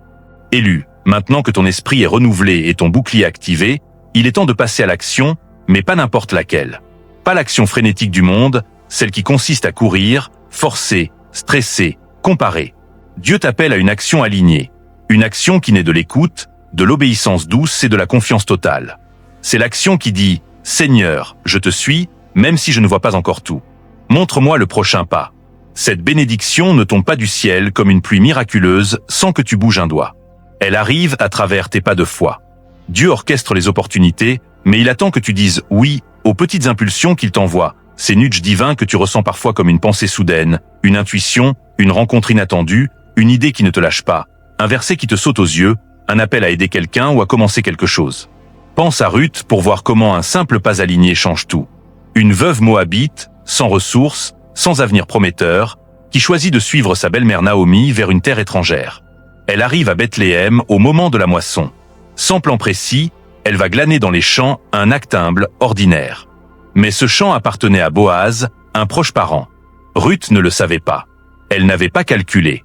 Speaker 1: Élu, maintenant que ton esprit est renouvelé et ton bouclier activé, il est temps de passer à l'action, mais pas n'importe laquelle. Pas l'action frénétique du monde, celle qui consiste à courir, forcer, stresser, comparer. Dieu t'appelle à une action alignée. Une action qui naît de l'écoute, de l'obéissance douce et de la confiance totale. C'est l'action qui dit « Seigneur, je te suis, même si je ne vois pas encore tout. Montre-moi le prochain pas. » Cette bénédiction ne tombe pas du ciel comme une pluie miraculeuse sans que tu bouges un doigt. Elle arrive à travers tes pas de foi. Dieu orchestre les opportunités, mais il attend que tu dises « oui » aux petites impulsions qu'il t'envoie, ces nudges divins que tu ressens parfois comme une pensée soudaine, une intuition, une rencontre inattendue, une idée qui ne te lâche pas, un verset qui te saute aux yeux, un appel à aider quelqu'un ou à commencer quelque chose. Pense à Ruth pour voir comment un simple pas aligné change tout. Une veuve moabite, sans ressources, sans avenir prometteur, qui choisit de suivre sa belle-mère Naomi vers une terre étrangère. Elle arrive à Bethléem au moment de la moisson. Sans plan précis, elle va glaner dans les champs un acte humble, ordinaire. Mais ce champ appartenait à Boaz, un proche parent. Ruth ne le savait pas. Elle n'avait pas calculé.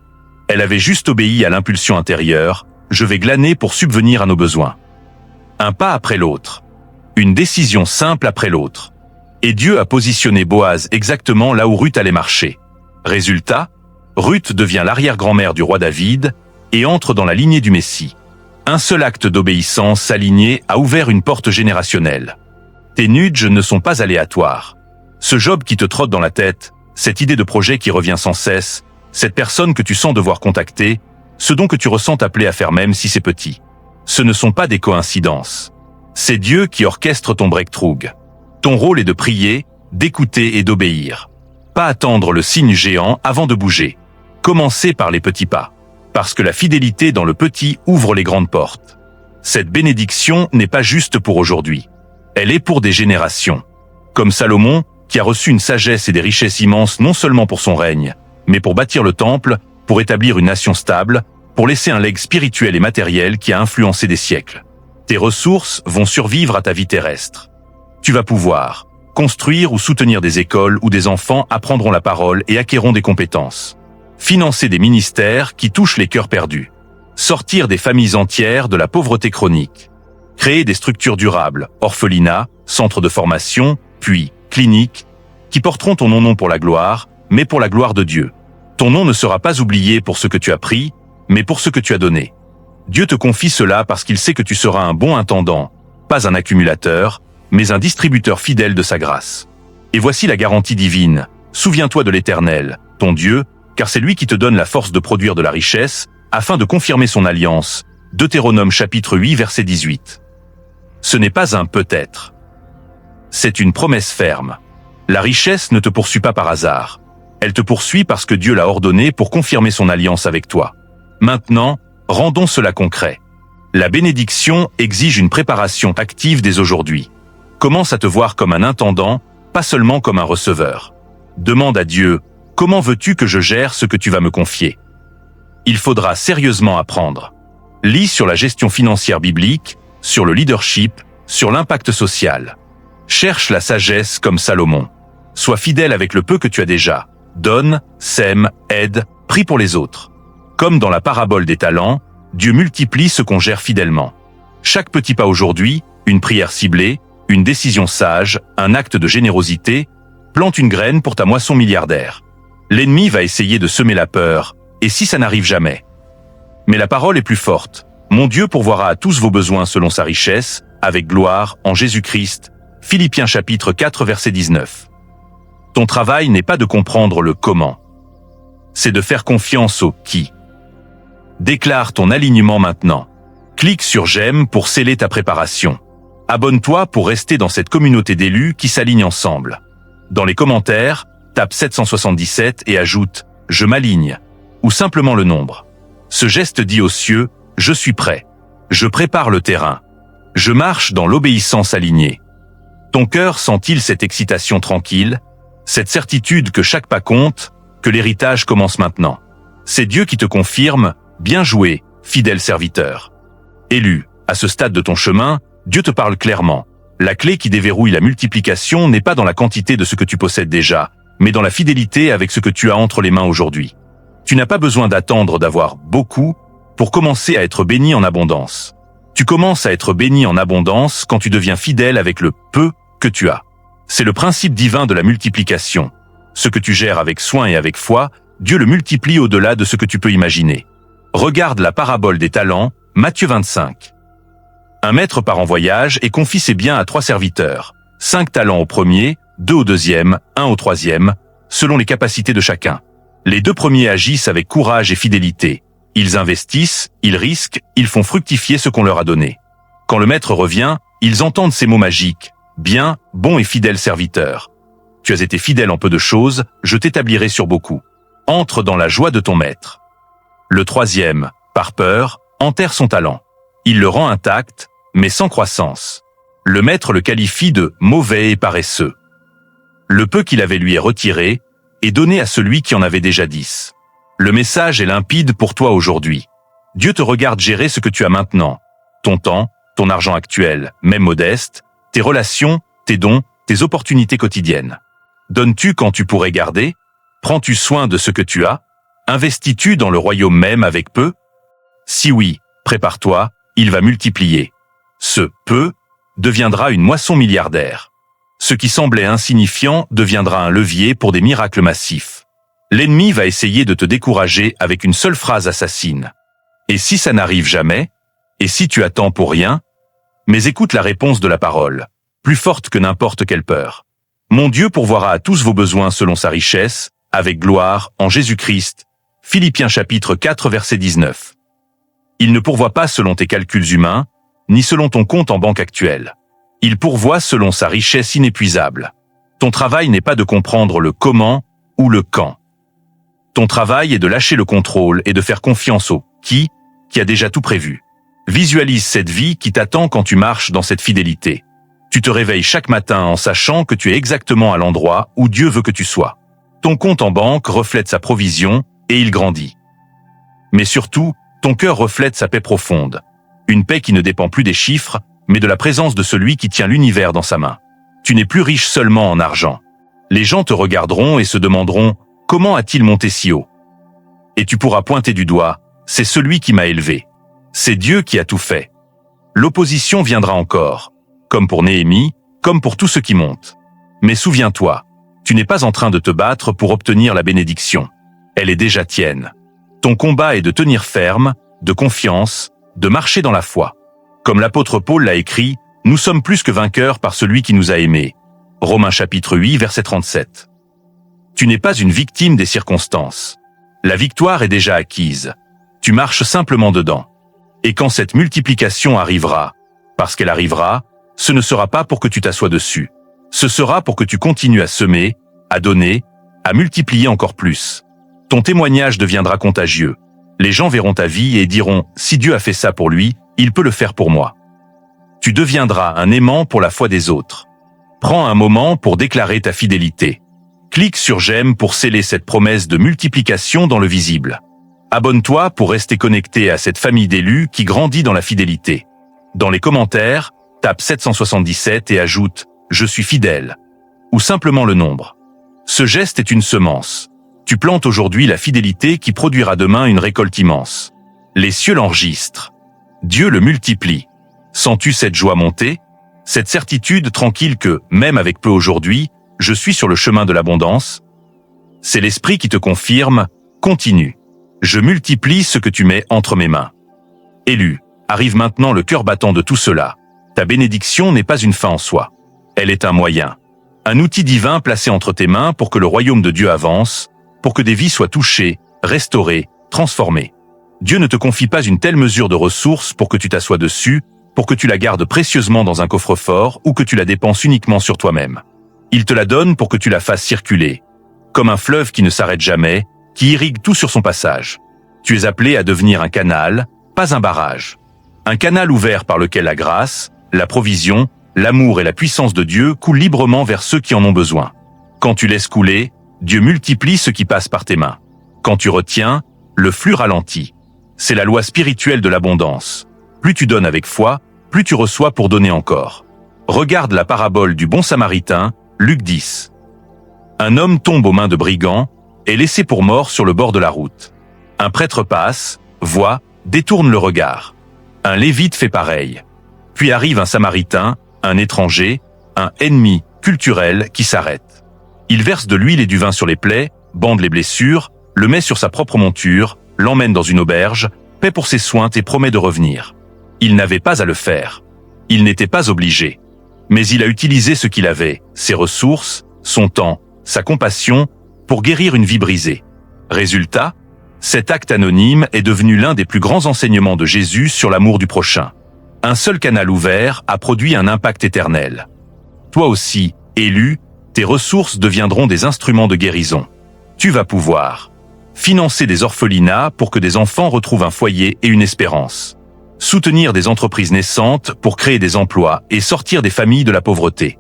Speaker 1: Elle avait juste obéi à l'impulsion intérieure, je vais glaner pour subvenir à nos besoins. Un pas après l'autre. Une décision simple après l'autre. Et Dieu a positionné Boaz exactement là où Ruth allait marcher. Résultat, Ruth devient l'arrière-grand-mère du roi David et entre dans la lignée du Messie. Un seul acte d'obéissance aligné a ouvert une porte générationnelle. Tes nudges ne sont pas aléatoires. Ce job qui te trotte dans la tête, cette idée de projet qui revient sans cesse, cette personne que tu sens devoir contacter, ce don que tu ressens appelé à faire même si c'est petit. Ce ne sont pas des coïncidences. C'est Dieu qui orchestre ton breakthrough. Ton rôle est de prier, d'écouter et d'obéir. Pas attendre le signe géant avant de bouger. Commencez par les petits pas. Parce que la fidélité dans le petit ouvre les grandes portes. Cette bénédiction n'est pas juste pour aujourd'hui. Elle est pour des générations. Comme Salomon, qui a reçu une sagesse et des richesses immenses non seulement pour son règne, mais pour bâtir le temple, pour établir une nation stable, pour laisser un legs spirituel et matériel qui a influencé des siècles. Tes ressources vont survivre à ta vie terrestre. Tu vas pouvoir construire ou soutenir des écoles où des enfants apprendront la parole et acquerront des compétences. Financer des ministères qui touchent les cœurs perdus. Sortir des familles entières de la pauvreté chronique. Créer des structures durables, orphelinats, centres de formation, puis cliniques, qui porteront ton nom pour la gloire, mais pour la gloire de Dieu. Ton nom ne sera pas oublié pour ce que tu as pris, mais pour ce que tu as donné. Dieu te confie cela parce qu'il sait que tu seras un bon intendant, pas un accumulateur, mais un distributeur fidèle de sa grâce. Et voici la garantie divine. Souviens-toi de l'Éternel, ton Dieu, car c'est lui qui te donne la force de produire de la richesse, afin de confirmer son alliance. Deutéronome chapitre 8 verset 18. Ce n'est pas un peut-être. C'est une promesse ferme. La richesse ne te poursuit pas par hasard. Elle te poursuit parce que Dieu l'a ordonné pour confirmer son alliance avec toi. Maintenant, rendons cela concret. La bénédiction exige une préparation active dès aujourd'hui. Commence à te voir comme un intendant, pas seulement comme un receveur. Demande à Dieu, comment veux-tu que je gère ce que tu vas me confier? Il faudra sérieusement apprendre. Lis sur la gestion financière biblique, sur le leadership, sur l'impact social. Cherche la sagesse comme Salomon. Sois fidèle avec le peu que tu as déjà. Donne, sème, aide, prie pour les autres. Comme dans la parabole des talents, Dieu multiplie ce qu'on gère fidèlement. Chaque petit pas aujourd'hui, une prière ciblée, une décision sage, un acte de générosité, plante une graine pour ta moisson milliardaire. L'ennemi va essayer de semer la peur, et si ça n'arrive jamais? Mais la parole est plus forte. Mon Dieu pourvoira à tous vos besoins selon sa richesse, avec gloire, en Jésus-Christ. Philippiens chapitre 4 verset 19. Ton travail n'est pas de comprendre le comment. C'est de faire confiance au qui. Déclare ton alignement maintenant. Clique sur j'aime pour sceller ta préparation. Abonne-toi pour rester dans cette communauté d'élus qui s'alignent ensemble. Dans les commentaires, tape 777 et ajoute « Je m'aligne » ou simplement le nombre. Ce geste dit aux cieux « Je suis prêt. Je prépare le terrain. Je marche dans l'obéissance alignée. » Ton cœur sent-il cette excitation tranquille, cette certitude que chaque pas compte, que l'héritage commence maintenant? C'est Dieu qui te confirme « Bien joué, fidèle serviteur. » Élu, à ce stade de ton chemin, Dieu te parle clairement. La clé qui déverrouille la multiplication n'est pas dans la quantité de ce que tu possèdes déjà, mais dans la fidélité avec ce que tu as entre les mains aujourd'hui. Tu n'as pas besoin d'attendre d'avoir beaucoup pour commencer à être béni en abondance. Tu commences à être béni en abondance quand tu deviens fidèle avec le peu que tu as. C'est le principe divin de la multiplication. Ce que tu gères avec soin et avec foi, Dieu le multiplie au-delà de ce que tu peux imaginer. Regarde la parabole des talents, Matthieu 25. Un maître part en voyage et confie ses biens à 3 serviteurs. 5 talents au premier, 2 au deuxième, 1 au troisième, selon les capacités de chacun. Les 2 premiers agissent avec courage et fidélité. Ils investissent, ils risquent, ils font fructifier ce qu'on leur a donné. Quand le maître revient, ils entendent ces mots magiques. Bien, bon et fidèle serviteur. Tu as été fidèle en peu de choses, je t'établirai sur beaucoup. Entre dans la joie de ton maître. Le troisième, par peur, enterre son talent. Il le rend intact, mais sans croissance. Le maître le qualifie de mauvais et paresseux. Le peu qu'il avait lui est retiré et donné à celui qui en avait déjà 10. Le message est limpide pour toi aujourd'hui. Dieu te regarde gérer ce que tu as maintenant. Ton temps, ton argent actuel, même modeste, tes relations, tes dons, tes opportunités quotidiennes. Donnes-tu quand tu pourrais garder? Prends-tu soin de ce que tu as? Investis-tu dans le royaume même avec peu? Si oui, prépare-toi, il va multiplier. Ce peu deviendra une moisson milliardaire. Ce qui semblait insignifiant deviendra un levier pour des miracles massifs. L'ennemi va essayer de te décourager avec une seule phrase assassine. Et si ça n'arrive jamais? Et si tu attends pour rien? Mais écoute la réponse de la parole, plus forte que n'importe quelle peur. Mon Dieu pourvoira à tous vos besoins selon sa richesse, avec gloire, en Jésus-Christ. Philippiens chapitre 4 verset 19. Il ne pourvoit pas selon tes calculs humains, ni selon ton compte en banque actuel. Il pourvoit selon sa richesse inépuisable. Ton travail n'est pas de comprendre le comment ou le quand. Ton travail est de lâcher le contrôle et de faire confiance au qui a déjà tout prévu. Visualise cette vie qui t'attend quand tu marches dans cette fidélité. Tu te réveilles chaque matin en sachant que tu es exactement à l'endroit où Dieu veut que tu sois. Ton compte en banque reflète sa provision et il grandit. Mais surtout, ton cœur reflète sa paix profonde. Une paix qui ne dépend plus des chiffres, mais de la présence de celui qui tient l'univers dans sa main. Tu n'es plus riche seulement en argent. Les gens te regarderont et se demanderont « Comment a-t-il monté si haut ?» Et tu pourras pointer du doigt « C'est celui qui m'a élevé. C'est Dieu qui a tout fait. » L'opposition viendra encore, comme pour Néhémie, comme pour tout ce qui monte. Mais souviens-toi, tu n'es pas en train de te battre pour obtenir la bénédiction. Elle est déjà tienne. Ton combat est de tenir ferme, de confiance, de marcher dans la foi. Comme l'apôtre Paul l'a écrit, nous sommes plus que vainqueurs par celui qui nous a aimés. Romains chapitre 8 verset 37. Tu n'es pas une victime des circonstances. La victoire est déjà acquise. Tu marches simplement dedans. Et quand cette multiplication arrivera, parce qu'elle arrivera, ce ne sera pas pour que tu t'assoies dessus. Ce sera pour que tu continues à semer, à donner, à multiplier encore plus. Ton témoignage deviendra contagieux. Les gens verront ta vie et diront « Si Dieu a fait ça pour lui, il peut le faire pour moi ». Tu deviendras un aimant pour la foi des autres. Prends un moment pour déclarer ta fidélité. Clique sur j'aime pour sceller cette promesse de multiplication dans le visible. Abonne-toi pour rester connecté à cette famille d'élus qui grandit dans la fidélité. Dans les commentaires, tape 777 et ajoute « Je suis fidèle » ou simplement le nombre. Ce geste est une semence. Tu plantes aujourd'hui la fidélité qui produira demain une récolte immense. Les cieux l'enregistrent. Dieu le multiplie. Sens-tu cette joie monter? Cette certitude tranquille que, même avec peu aujourd'hui, je suis sur le chemin de l'abondance? C'est l'Esprit qui te confirme, continue. Je multiplie ce que tu mets entre mes mains. Élu, arrive maintenant le cœur battant de tout cela. Ta bénédiction n'est pas une fin en soi. Elle est un moyen. Un outil divin placé entre tes mains pour que le royaume de Dieu avance, pour que des vies soient touchées, restaurées, transformées. Dieu ne te confie pas une telle mesure de ressources pour que tu t'assoies dessus, pour que tu la gardes précieusement dans un coffre-fort ou que tu la dépenses uniquement sur toi-même. Il te la donne pour que tu la fasses circuler, comme un fleuve qui ne s'arrête jamais, qui irrigue tout sur son passage. Tu es appelé à devenir un canal, pas un barrage. Un canal ouvert par lequel la grâce, la provision, l'amour et la puissance de Dieu coulent librement vers ceux qui en ont besoin. Quand tu laisses couler, Dieu multiplie ce qui passe par tes mains. Quand tu retiens, le flux ralentit. C'est la loi spirituelle de l'abondance. Plus tu donnes avec foi, plus tu reçois pour donner encore. Regarde la parabole du bon samaritain, Luc 10. Un homme tombe aux mains de brigands, est laissé pour mort sur le bord de la route. Un prêtre passe, voit, détourne le regard. Un lévite fait pareil. Puis arrive un samaritain, un étranger, un ennemi culturel qui s'arrête. Il verse de l'huile et du vin sur les plaies, bande les blessures, le met sur sa propre monture, l'emmène dans une auberge, paie pour ses soins et promet de revenir. Il n'avait pas à le faire. Il n'était pas obligé. Mais il a utilisé ce qu'il avait, ses ressources, son temps, sa compassion, pour guérir une vie brisée. Résultat, cet acte anonyme est devenu l'un des plus grands enseignements de Jésus sur l'amour du prochain. Un seul canal ouvert a produit un impact éternel. Toi aussi, élu, tes ressources deviendront des instruments de guérison. Tu vas pouvoir financer des orphelinats pour que des enfants retrouvent un foyer et une espérance. Soutenir des entreprises naissantes pour créer des emplois et sortir des familles de la pauvreté.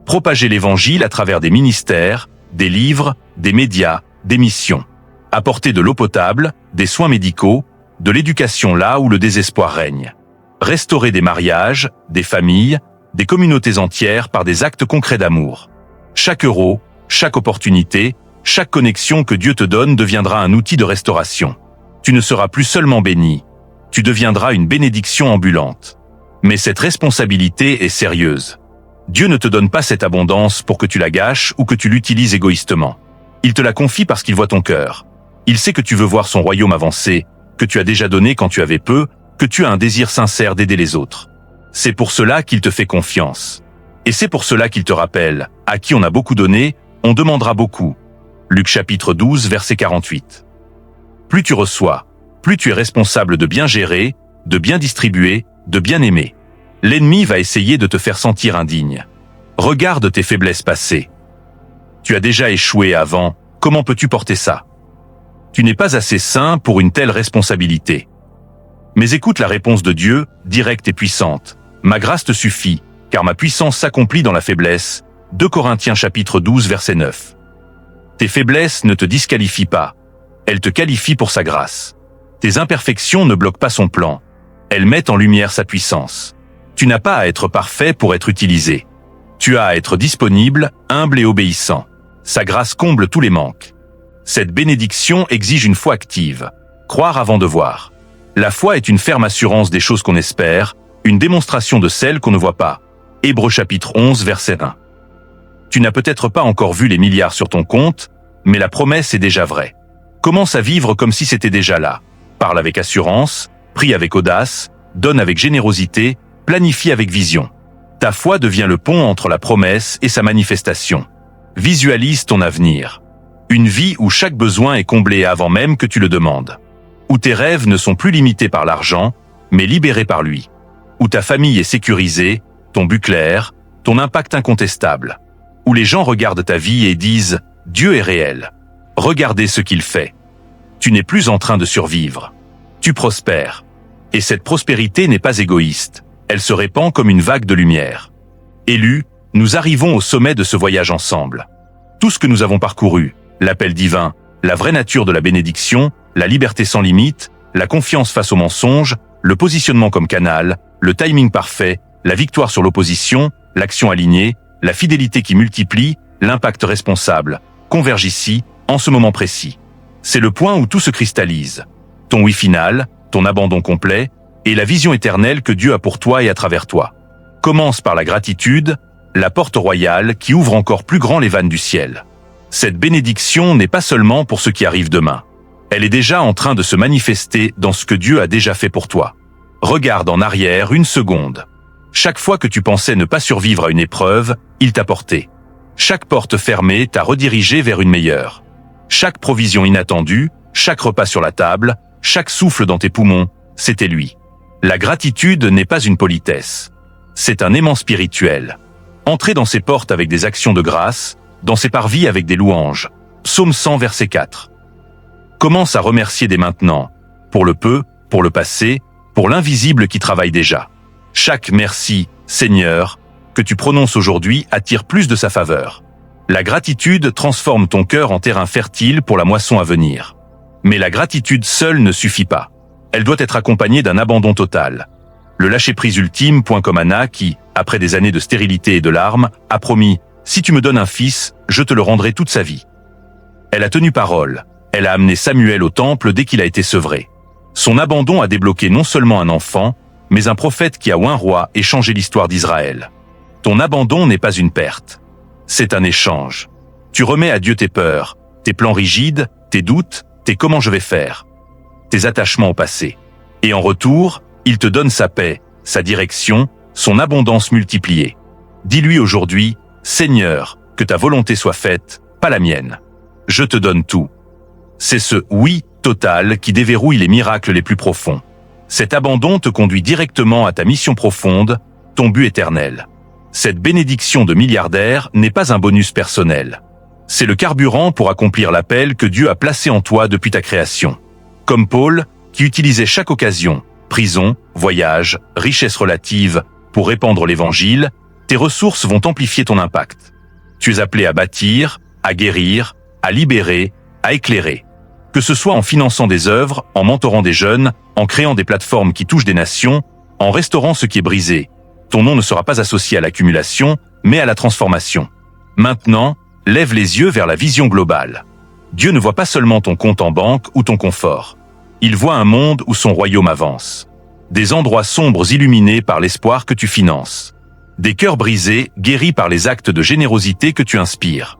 Speaker 1: Propager l'évangile à travers des ministères, des livres, des médias, des missions. Apporter de l'eau potable, des soins médicaux, de l'éducation là où le désespoir règne. Restaurer des mariages, des familles, des communautés entières par des actes concrets d'amour. Chaque euro, chaque opportunité, chaque connexion que Dieu te donne deviendra un outil de restauration. Tu ne seras plus seulement béni, tu deviendras une bénédiction ambulante. Mais cette responsabilité est sérieuse. Dieu ne te donne pas cette abondance pour que tu la gâches ou que tu l'utilises égoïstement. Il te la confie parce qu'il voit ton cœur. Il sait que tu veux voir son royaume avancer, que tu as déjà donné quand tu avais peu, que tu as un désir sincère d'aider les autres. C'est pour cela qu'il te fait confiance. Et c'est pour cela qu'il te rappelle, à qui on a beaucoup donné, on demandera beaucoup. Luc chapitre 12, verset 48. Plus tu reçois, plus tu es responsable de bien gérer, de bien distribuer, de bien aimer. L'ennemi va essayer de te faire sentir indigne. Regarde tes faiblesses passées. Tu as déjà échoué avant, comment peux-tu porter ça? Tu n'es pas assez saint pour une telle responsabilité. Mais écoute la réponse de Dieu, directe et puissante. Ma grâce te suffit, car ma puissance s'accomplit dans la faiblesse. 2 Corinthiens chapitre 12 verset 9. Tes faiblesses ne te disqualifient pas. Elles te qualifient pour sa grâce. Tes imperfections ne bloquent pas son plan. Elles mettent en lumière sa puissance. Tu n'as pas à être parfait pour être utilisé. Tu as à être disponible, humble et obéissant. Sa grâce comble tous les manques. Cette bénédiction exige une foi active. Croire avant de voir. La foi est une ferme assurance des choses qu'on espère, une démonstration de celles qu'on ne voit pas. Hébreux chapitre 11 verset 1. Tu n'as peut-être pas encore vu les milliards sur ton compte, mais la promesse est déjà vraie. Commence à vivre comme si c'était déjà là. Parle avec assurance, prie avec audace, donne avec générosité, planifie avec vision. Ta foi devient le pont entre la promesse et sa manifestation. Visualise ton avenir. Une vie où chaque besoin est comblé avant même que tu le demandes. où tes rêves ne sont plus limités par l'argent, mais libérés par lui, où ta famille est sécurisée, ton but clair, ton impact incontestable, où les gens regardent ta vie et disent « Dieu est réel, regardez ce qu'il fait ». Tu n'es plus en train de survivre. Tu prospères. Et cette prospérité n'est pas égoïste, elle se répand comme une vague de lumière. Élus, nous arrivons au sommet de ce voyage ensemble. Tout ce que nous avons parcouru, l'appel divin, la vraie nature de la bénédiction, la liberté sans limite, la confiance face aux mensonges, le positionnement comme canal, le timing parfait, la victoire sur l'opposition, l'action alignée, la fidélité qui multiplie, l'impact responsable, convergent ici, en ce moment précis. C'est le point où tout se cristallise. Ton oui final, ton abandon complet, et la vision éternelle que Dieu a pour toi et à travers toi. Commence par la gratitude, la porte royale qui ouvre encore plus grand les vannes du ciel. Cette bénédiction n'est pas seulement pour ce qui arrive demain. Elle est déjà en train de se manifester dans ce que Dieu a déjà fait pour toi. Regarde en arrière une seconde. Chaque fois que tu pensais ne pas survivre à une épreuve, il t'a porté. Chaque porte fermée t'a redirigé vers une meilleure. Chaque provision inattendue, chaque repas sur la table, chaque souffle dans tes poumons, c'était lui. La gratitude n'est pas une politesse. C'est un aimant spirituel. Entrez dans ses portes avec des actions de grâce, dans ses parvis avec des louanges. Psaume 100, verset 4. Commence à remercier dès maintenant, pour le peu, pour le passé, pour l'invisible qui travaille déjà. Chaque merci, Seigneur, que tu prononces aujourd'hui attire plus de sa faveur. La gratitude transforme ton cœur en terrain fertile pour la moisson à venir. Mais la gratitude seule ne suffit pas. Elle doit être accompagnée d'un abandon total. Le lâcher-prise ultime, point comme Anna qui, après des années de stérilité et de larmes, a promis « Si tu me donnes un fils, je te le rendrai toute sa vie ». Elle a tenu parole. Elle a amené Samuel au temple dès qu'il a été sevré. Son abandon a débloqué non seulement un enfant, mais un prophète qui a oint roi et changé l'histoire d'Israël. Ton abandon n'est pas une perte. C'est un échange. Tu remets à Dieu tes peurs, tes plans rigides, tes doutes, tes comment je vais faire, tes attachements au passé. Et en retour, il te donne sa paix, sa direction, son abondance multipliée. Dis-lui aujourd'hui, Seigneur, que ta volonté soit faite, pas la mienne. Je te donne tout. C'est ce oui total qui déverrouille les miracles les plus profonds. Cet abandon te conduit directement à ta mission profonde, ton but éternel. Cette bénédiction de milliardaire n'est pas un bonus personnel. C'est le carburant pour accomplir l'appel que Dieu a placé en toi depuis ta création. Comme Paul, qui utilisait chaque occasion, prison, voyage, richesse relative, pour répandre l'évangile, tes ressources vont amplifier ton impact. Tu es appelé à bâtir, à guérir, à libérer, à éclairer. Que ce soit en finançant des œuvres, en mentorant des jeunes, en créant des plateformes qui touchent des nations, en restaurant ce qui est brisé, ton nom ne sera pas associé à l'accumulation, mais à la transformation. Maintenant, lève les yeux vers la vision globale. Dieu ne voit pas seulement ton compte en banque ou ton confort. Il voit un monde où son royaume avance. Des endroits sombres illuminés par l'espoir que tu finances. Des cœurs brisés, guéris par les actes de générosité que tu inspires.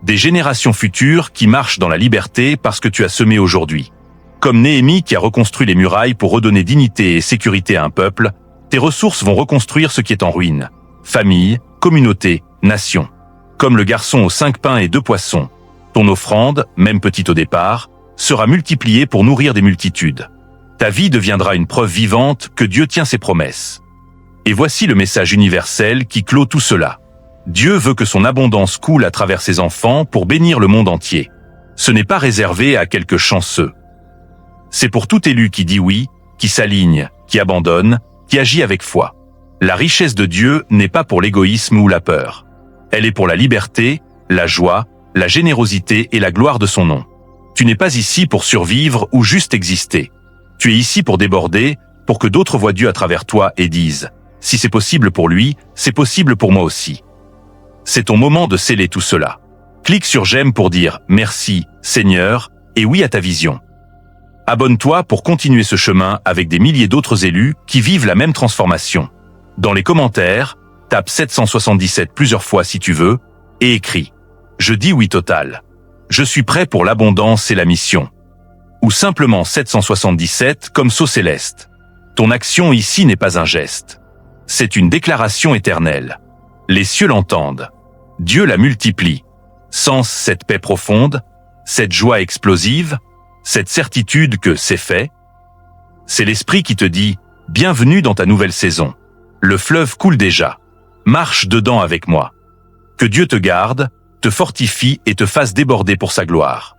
Speaker 1: Des générations futures qui marchent dans la liberté parce que tu as semé aujourd'hui. Comme Néhémie qui a reconstruit les murailles pour redonner dignité et sécurité à un peuple, tes ressources vont reconstruire ce qui est en ruine. Famille, communauté, nation. Comme le garçon aux 5 pains et 2 poissons. Ton offrande, même petite au départ, sera multipliée pour nourrir des multitudes. Ta vie deviendra une preuve vivante que Dieu tient ses promesses. Et voici le message universel qui clôt tout cela. Dieu veut que son abondance coule à travers ses enfants pour bénir le monde entier. Ce n'est pas réservé à quelques chanceux. C'est pour tout élu qui dit oui, qui s'aligne, qui abandonne, qui agit avec foi. La richesse de Dieu n'est pas pour l'égoïsme ou la peur. Elle est pour la liberté, la joie, la générosité et la gloire de son nom. Tu n'es pas ici pour survivre ou juste exister. Tu es ici pour déborder, pour que d'autres voient Dieu à travers toi et disent « Si c'est possible pour lui, c'est possible pour moi aussi ». C'est ton moment de sceller tout cela. Clique sur j'aime pour dire « Merci, Seigneur » et oui à ta vision. Abonne-toi pour continuer ce chemin avec des milliers d'autres élus qui vivent la même transformation. Dans les commentaires, tape 777 plusieurs fois si tu veux et écris « Je dis oui total. Je suis prêt pour l'abondance et la mission ». Ou simplement 777 comme sceau céleste. Ton action ici n'est pas un geste. C'est une déclaration éternelle. Les cieux l'entendent. Dieu la multiplie. Sens cette paix profonde, cette joie explosive, cette certitude que c'est fait, C'est l'esprit qui te dit « Bienvenue dans ta nouvelle saison. Le fleuve coule déjà. Marche dedans avec moi. Que Dieu te garde, te fortifie et te fasse déborder pour sa gloire. »